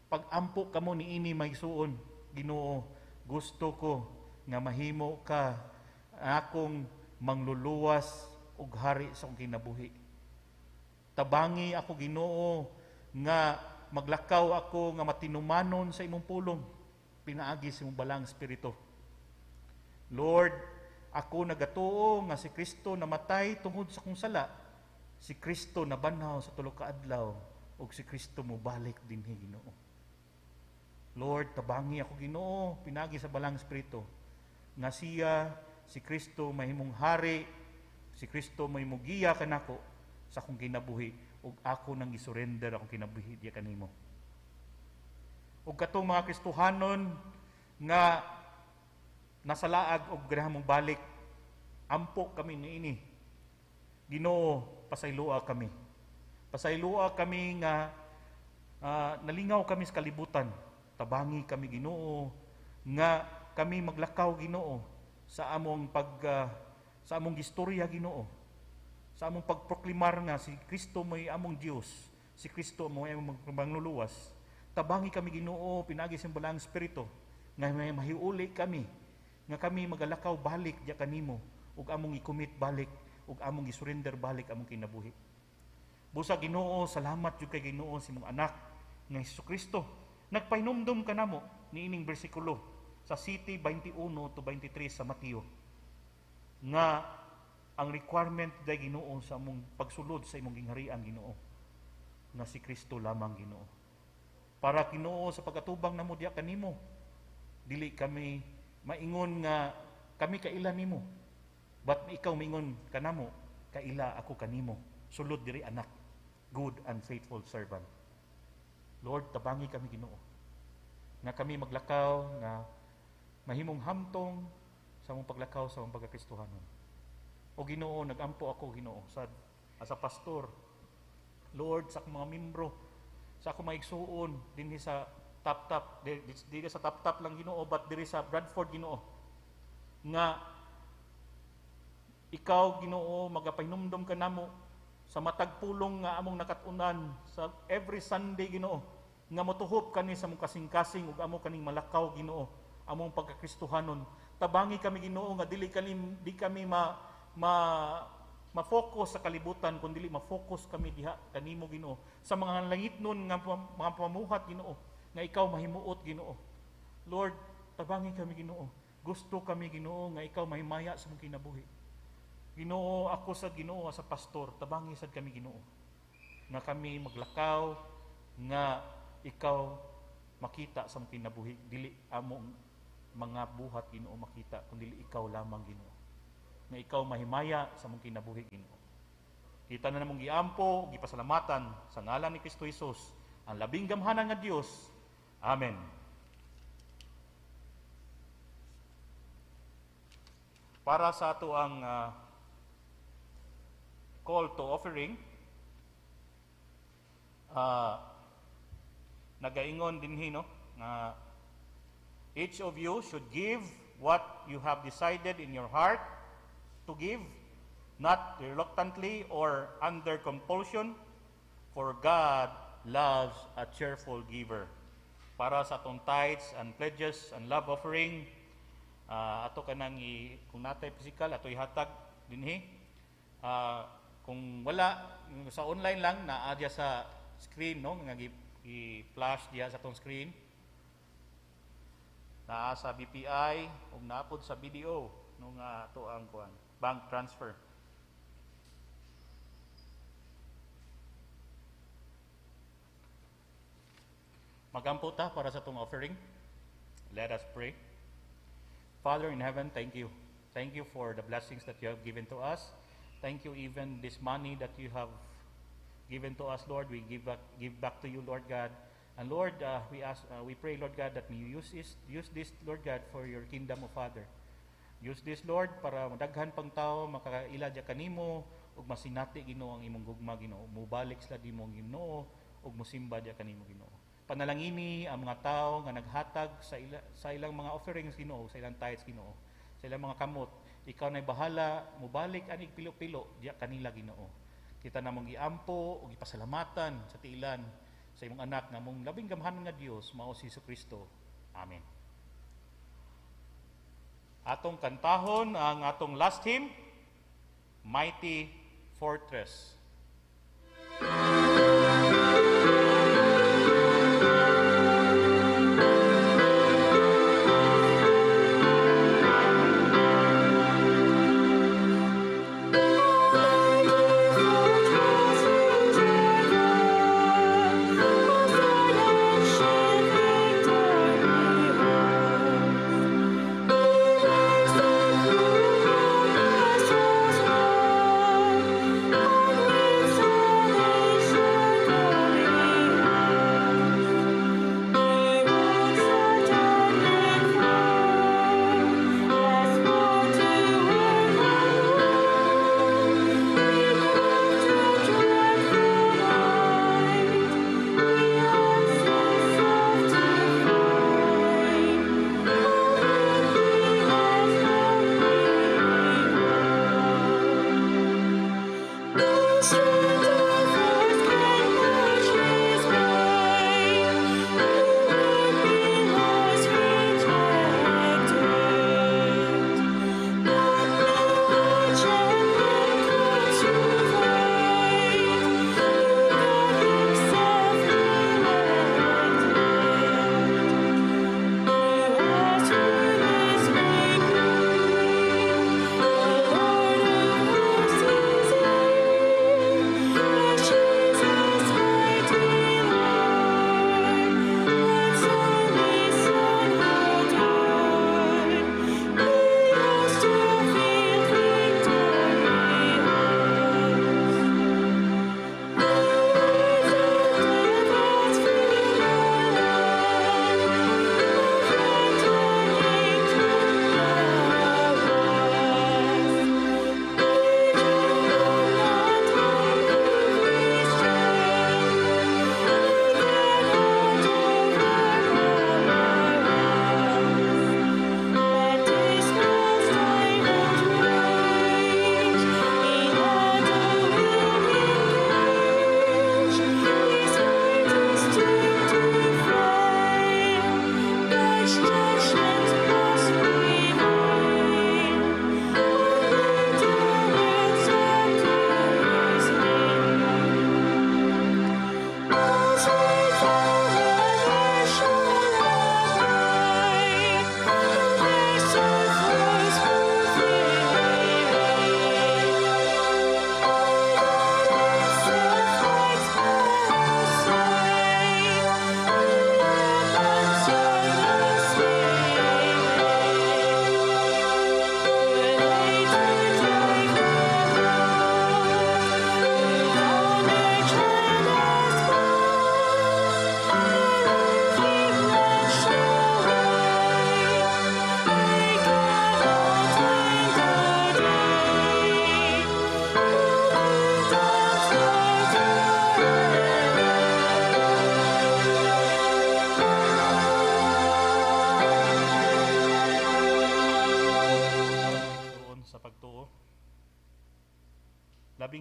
pag-ampo kamo niini maigsuon, Ginoo, gusto ko nga mahimo ka akong mangluluwas ug hari sa akong kinabuhi. Tabangi ako, Ginoo, nga maglakaw ako nga matinumanon sa imong pulong, pinaagi sa imong balang espiritu. Lord, ako nagatuo nga si Kristo namatay tungod sa akong sala, si Kristo nabanhaw sa tulo ka adlaw, ug si Kristo mobalik dinhi, Ginoo. Lord, tabangi ako, Ginoo, pinagi sa balang espiritu nga siya si Kristo mahimong hari, si Kristo mahimong giya kanako sa akong kinabuhi ug ako nang gisurrender akong kinabuhi diya kanimo. Ug katong mga Kristohanon nga nasa laag og ganahan mong balik, ampo kami niini. Ginoo, pasaylua kami. Pasaylua kami nga nalingaw kami sa kalibutan. Tabangi kami Ginoo nga kami maglakaw Ginoo sa among sa among gistorya Ginoo. Sa among pagproklamar nga si Kristo may among Dios, si Kristo mo ay among mangluluwas. Tabangi kami Ginoo pinagi sa balang espiritu nga may mahiuli kami nga kami magalakaw balik diya kanimo ug among i-commit balik ug among gi-surrender balik among kinabuhi. Busa Ginoo, salamat jud kay Ginoo sa imong anak nga Hesukristo. Nagpahinumdum ka namo niining bersikulo sa City 21 to 23 sa Mateo nga ang requirement day Ginoo sa among pagsulod sa imong gingharian Ginoo nga si Kristo lamang Ginoo. Para Ginoo sa pagkatubang namo diya kanimo, dili kami maingon nga kami kaila nimo. But ikaw maingon kanamo, kaila ako kanimo. Sulod diri anak, good and faithful servant. Lord, tabangi kami Ginoo nga kami maglakaw nga mahimong hamtong sa among paglakaw sa among pagkakristohanon. O Ginoo, nagampo ako Ginoo as a pastor. Lord, sa akong mga membro, sa akong mga igsuon dinhi sa Tap-Tap, dili sa Tap-Tap lang Ginoo, but diri sa Bradford Ginoo, nga ikaw Ginoo magapahinumdum ka namo sa matag pulong nga among nakatunan sa every Sunday Ginoo nga motuhop kani sa among kasing-kasing ug amo kaning malakaw Ginoo among pagkakristohanon. Tabangi kami Ginoo nga di kami ma-focus sa kalibutan kundi ma-focus kami diha kanimo Ginoo sa mga langitnon nga mga pamuhat Ginoo nga ikaw mahimuot Ginoo. Lord, tabangi kami Ginoo. Gusto kami Ginoo nga ikaw mahimaya sa among kinabuhi. Ginoo, ako sad Ginoo sa pastor, tabangi sad kami Ginoo nga kami maglakaw nga ikaw makita sa among kinabuhi, dili among mga buhat Ginoo makita kundi ikaw lamang Ginoo nga ikaw mahimaya sa among kinabuhi Ginoo. Kita na namong giampo, gipasalamatan sa ngalan ni Kristo Hesus, ang labing gamhanan nga Dios. Amen. Para sa ato ang call to offering, nagaingon dinhi no nga each of you should give what you have decided in your heart to give, not reluctantly or under compulsion, for God loves a cheerful giver. Para sa atong tithes and pledges and love offering, ato kanang kung natay physical ato ihatag dinhi. Kung wala sa online lang naa diya sa screen no nga i-flash diya sa atong screen. Naa sa BPI ug naapod sa BDO no nga ato ang kuan bank transfer. Magampo ta para sa atong offering. Let us pray. Father in heaven, thank you. Thank you for the blessings that you have given to us. Thank you even this money that you have given to us, Lord. We give back to you, Lord God. And Lord, we pray, Lord God, that you use this, Lord God, for your kingdom, O Father. Use this, Lord, para madaghan pang tao makakaila diya kanimo ug masinati Ginoo ang imong gugma Ginoo. Mubalik sila di mong Ginoo ug mosimba diya kanimo Ginoo. Panalangini ang mga tao nga naghatag sa ilang mga offerings Ginoo, sa ilang tithes Ginoo, sa ilang mga kamot. Ikaw na'y bahala, mubalik anig pilo-pilo diya kanila Ginoo. Kita namong giampo ug gipasalamatan sa tiilan sa imong anak nga mong labing gamhanan nga Dios mao si Hesukristo. Amen. Atong kantahon ang atong last hymn, Mighty Fortress. With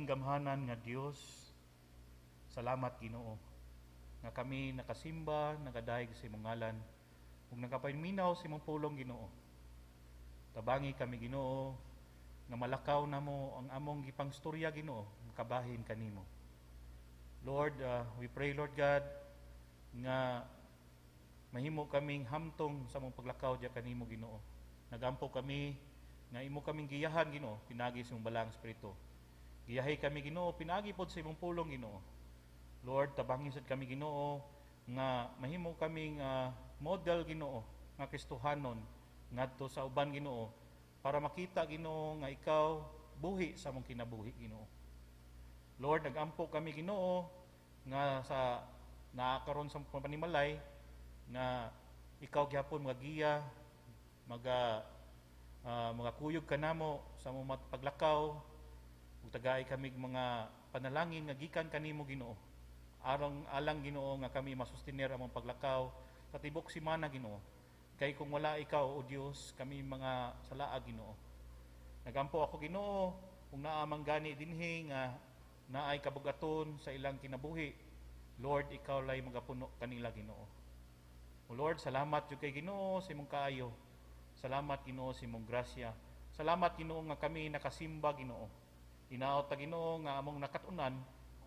gamhanan nga Dios, salamat Ginoo nga kami nakasimba, nagadayeg sa imong ngalan, ug nakapaminaw sa imong pulong Ginoo. Tabangi kami Ginoo nga malakaw namo ang among gipangstorya Ginoo, makabahin kanimo. Lord, we pray Lord God nga mahimo kaming hamtong sa among paglakaw diya kanimo Ginoo. Nagampo kami nga imo kaming giyahan Ginoo, pinagi sa imong balang espiritu. Giyahay kami Ginoo, pinagi pod sa imong pulong Ginoo. Lord, tabangin sad kami Ginoo nga mahimo kaming model Ginoo nga Kristohanon ngadto sa uban Ginoo para makita Ginoo nga ikaw buhi sa among kinabuhi Ginoo. Lord, nagampo kami Ginoo nga sa naakaron sa panimalay nga ikaw gyapon magagiya, mga kuyog kanamo sa among paglakaw ug tagay kami mga panalangin nga gikan kanimo Ginoo. Alang Ginoo nga kami masustenir among paglakaw sa tibok semana Ginoo. Kay kung wala ikaw o Dios, kami mga salaag Ginoo. Nagampo ako Ginoo kung naa man gani dinhi nga naay kabugaton sa ilang kinabuhi. Lord, ikaw lay magapuno kanila Ginoo. O Lord, salamat jud kay Ginoo sa imong kaayo. Salamat Ginoo sa imong grasya. Salamat Ginoo nga kami nakasimba Ginoo. Hinaot ta Ginoo nga among nakatunan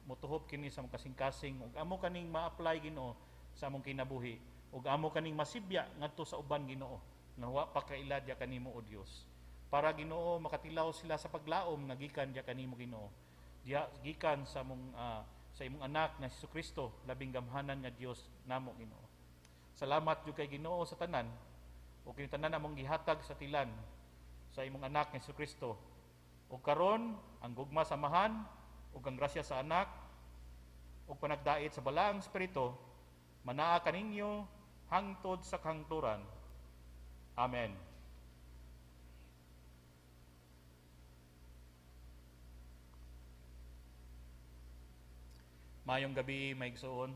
motuhop kini sa among kasing-kasing ug amo kaning ma-apply Ginoo sa among kinabuhi ug amo kaning masibya ngadto sa uban Ginoo nga wa pa kailad ya kanimo o Dios. Para Ginoo makatilaw sila sa paglaom nga gikan ya kanimo Ginoo. Diya gikan sa among sa imong anak na Jesucristo, labing gamhanan nga Dios namo Ginoo. Salamat jud kay Ginoo sa tanan ug kini tanan among gihatag sa tilan sa imong anak nga Jesucristo. Ug karon ang gugma samahan ug ang grasya sa anak ug panagdait sa balaang espiritu manaa kaninyo hangtod sa kahangturan. Amen. Mayong gabi, maigsoon.